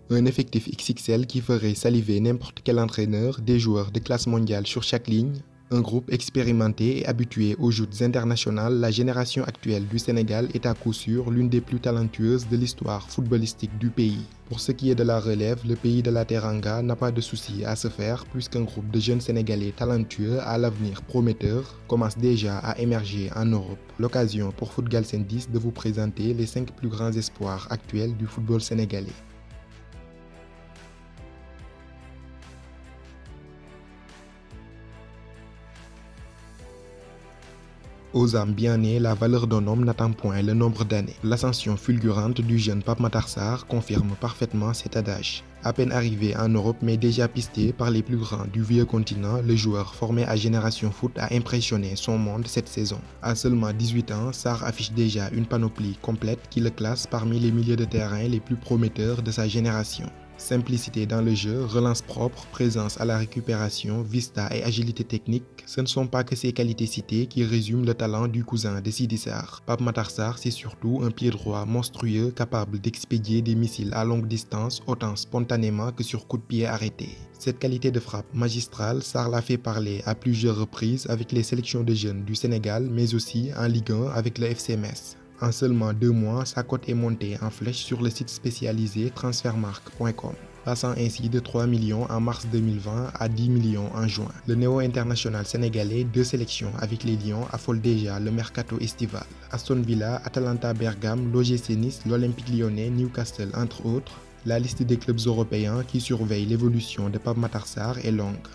Un effectif XXL qui ferait saliver n'importe quel entraîneur, des joueurs de classe mondiale sur chaque ligne. Un groupe expérimenté et habitué aux joutes internationales, la génération actuelle du Sénégal est à coup sûr l'une des plus talentueuses de l'histoire footballistique du pays. Pour ce qui est de la relève, le pays de la Teranga n'a pas de souci à se faire puisqu'un groupe de jeunes Sénégalais talentueux à l'avenir prometteur commence déjà à émerger en Europe. L'occasion pour Foot Galsen 10 de vous présenter les 5 plus grands espoirs actuels du football sénégalais. Aux âmes bien nées, la valeur d'un homme n'attend point le nombre d'années. L'ascension fulgurante du jeune Pape Matar Sarr confirme parfaitement cet adage. À peine arrivé en Europe mais déjà pisté par les plus grands du vieux continent, le joueur formé à Génération Foot a impressionné son monde cette saison. À seulement 18 ans, Sarr affiche déjà une panoplie complète qui le classe parmi les milieux de terrain les plus prometteurs de sa génération. Simplicité dans le jeu, relance propre, présence à la récupération, vista et agilité technique, ce ne sont pas que ces qualités citées qui résument le talent du cousin de Sidi Sarr. Pape Matar Sarr, c'est surtout un pied droit monstrueux capable d'expédier des missiles à longue distance autant spontanément que sur coup de pied arrêté. Cette qualité de frappe magistrale, Sarr l'a fait parler à plusieurs reprises avec les sélections de jeunes du Sénégal mais aussi en Ligue 1 avec le FC Metz. En seulement 2 mois, sa cote est montée en flèche sur le site spécialisé transfermarkt.com, passant ainsi de 3 millions en mars 2020 à 10 millions en juin. Le néo-international sénégalais, 2 sélections avec les Lions, affole déjà le mercato estival. Aston Villa, Atalanta Bergame, l'OGC Nice, l'Olympique Lyonnais, Newcastle entre autres. La liste des clubs européens qui surveillent l'évolution de Pape Matar Sarr est longue.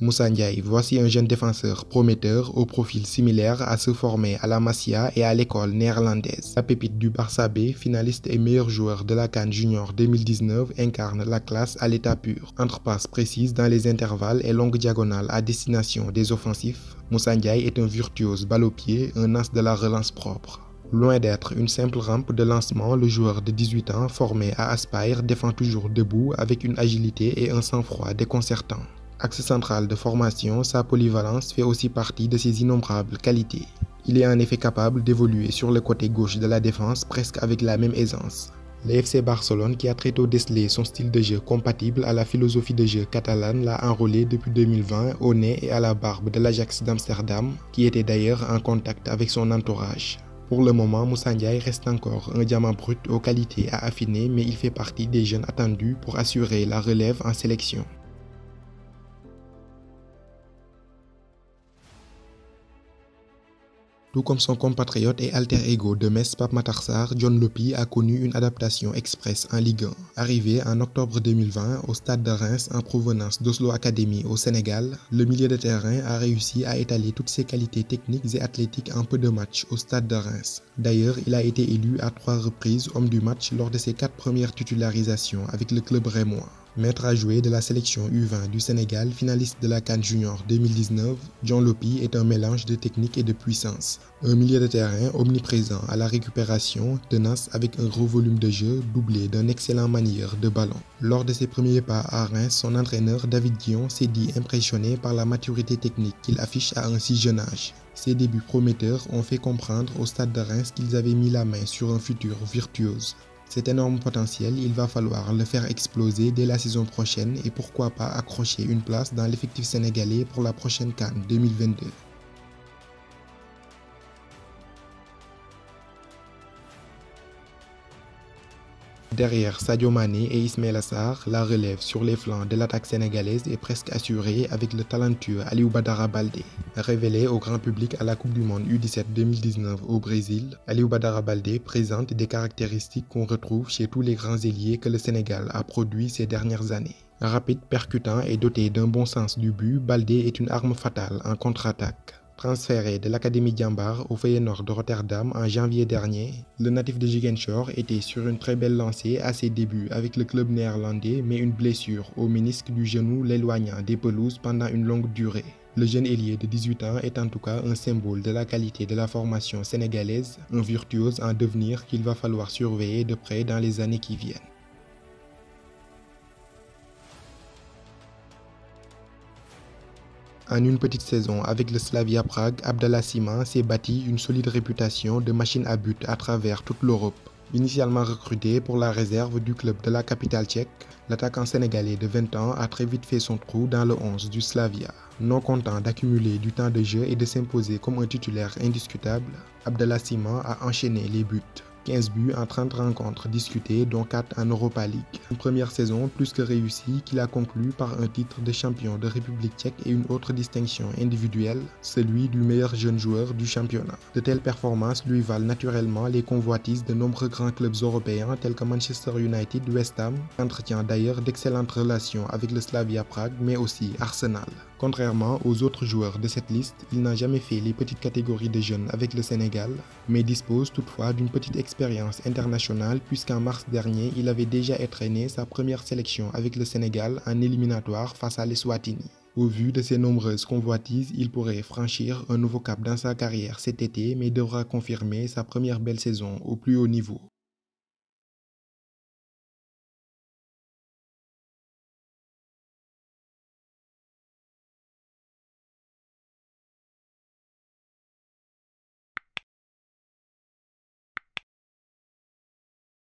Moussa Ndiaye, voici un jeune défenseur prometteur au profil similaire à ceux formés à la Masia et à l'école néerlandaise. La pépite du Barça B, finaliste et meilleur joueur de la CAN Junior 2019, incarne la classe à l'état pur. Entre passes précises dans les intervalles et longues diagonales à destination des offensifs, Moussa Ndiaye est un virtuose balle au pied, un as de la relance propre. Loin d'être une simple rampe de lancement, le joueur de 18 ans formé à Aspire défend toujours debout avec une agilité et un sang-froid déconcertant. Axe central de formation, sa polyvalence fait aussi partie de ses innombrables qualités. Il est en effet capable d'évoluer sur le côté gauche de la défense presque avec la même aisance. Le FC Barcelone, qui a très tôt décelé son style de jeu compatible à la philosophie de jeu catalane, l'a enrôlé depuis 2020 au nez et à la barbe de l'Ajax d'Amsterdam, qui était d'ailleurs en contact avec son entourage. Pour le moment, Moussa Ndiaye reste encore un diamant brut aux qualités à affiner, mais il fait partie des jeunes attendus pour assurer la relève en sélection. Tout comme son compatriote et alter ego de Metz, Pape Matar Sarr, John Lopy a connu une adaptation express en Ligue 1. Arrivé en octobre 2020 au stade de Reims en provenance d'Oslo Academy au Sénégal, le milieu de terrain a réussi à étaler toutes ses qualités techniques et athlétiques en peu de matchs au stade de Reims. D'ailleurs, il a été élu à 3 reprises homme du match lors de ses 4 premières titularisations avec le club rémois. Maître à jouer de la sélection U20 du Sénégal, finaliste de la CAN Junior 2019, John Lopy est un mélange de technique et de puissance. Un milieu de terrain omniprésent à la récupération, tenace avec un gros volume de jeu doublé d'un excellent manieur de ballon. Lors de ses premiers pas à Reims, son entraîneur David Guillon s'est dit impressionné par la maturité technique qu'il affiche à un si jeune âge. Ses débuts prometteurs ont fait comprendre au stade de Reims qu'ils avaient mis la main sur un futur virtuose. Cet énorme potentiel, il va falloir le faire exploser dès la saison prochaine et pourquoi pas accrocher une place dans l'effectif sénégalais pour la prochaine CAN 2022. Derrière Sadio Mané et Ismaïla Sarr, la relève sur les flancs de l'attaque sénégalaise est presque assurée avec le talentueux Aliou Badara Baldé. Révélé au grand public à la Coupe du Monde U17 2019 au Brésil, Aliou Badara Baldé présente des caractéristiques qu'on retrouve chez tous les grands ailiers que le Sénégal a produits ces dernières années. Rapide, percutant et doté d'un bon sens du but, Baldé est une arme fatale en contre-attaque. Transféré de l'Académie Diambar au Feyenoord de Rotterdam en janvier dernier, le natif de Ziguinchor était sur une très belle lancée à ses débuts avec le club néerlandais, mais une blessure au ménisque du genou l'éloignant des pelouses pendant une longue durée. Le jeune ailier de 18 ans est en tout cas un symbole de la qualité de la formation sénégalaise, un virtuose en devenir qu'il va falloir surveiller de près dans les années qui viennent. En une petite saison avec le Slavia Prague, Abdallah Sima s'est bâti une solide réputation de machine à but à travers toute l'Europe. Initialement recruté pour la réserve du club de la capitale tchèque, l'attaquant sénégalais de 20 ans a très vite fait son trou dans le 11 du Slavia. Non content d'accumuler du temps de jeu et de s'imposer comme un titulaire indiscutable, Abdallah Sima a enchaîné les buts. 15 buts en 30 rencontres disputées, dont 4 en Europa League. Une première saison plus que réussie qu'il a conclue par un titre de champion de République tchèque et une autre distinction individuelle, celui du meilleur jeune joueur du championnat. De telles performances lui valent naturellement les convoitises de nombreux grands clubs européens tels que Manchester United, West Ham, qui entretient d'ailleurs d'excellentes relations avec le Slavia Prague, mais aussi Arsenal. Contrairement aux autres joueurs de cette liste, il n'a jamais fait les petites catégories de jeunes avec le Sénégal, mais dispose toutefois d'une petite expérience internationale puisqu'en mars dernier, il avait déjà entraîné sa première sélection avec le Sénégal en éliminatoire face à l'Eswatini. Au vu de ses nombreuses convoitises, il pourrait franchir un nouveau cap dans sa carrière cet été mais devra confirmer sa première belle saison au plus haut niveau.